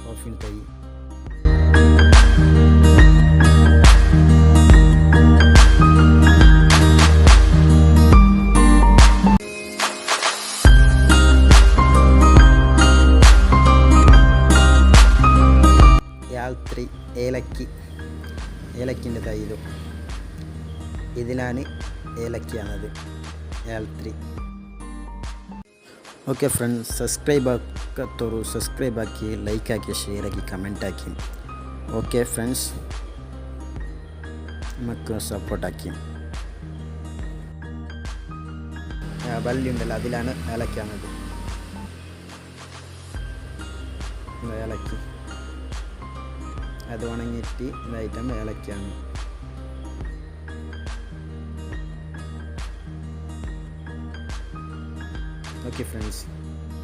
കോഫിൻ്റെ തൈ. യാത്രി ഏലക്കിൻ്റെ തൈയിലും ഇതിലാണ് ഏലക്കയാണത് യാത്രി. Okay friends, subscribe ആക്കി, ലൈക്കാക്കി, ഷെയറാക്കി, കമൻറ്റാക്കി. ഓക്കെ ഫ്രണ്ട്സ്, നമുക്ക് സപ്പോർട്ടാക്കി. വള്ളി ഉണ്ടല്ലോ, അതിലാണ് ഏലക്കയാണത്. ഏലക്കി അത് ഉണങ്ങിയിട്ട് ഇതായിട്ടാണ് ഏലക്കയാണ്. Okay friends.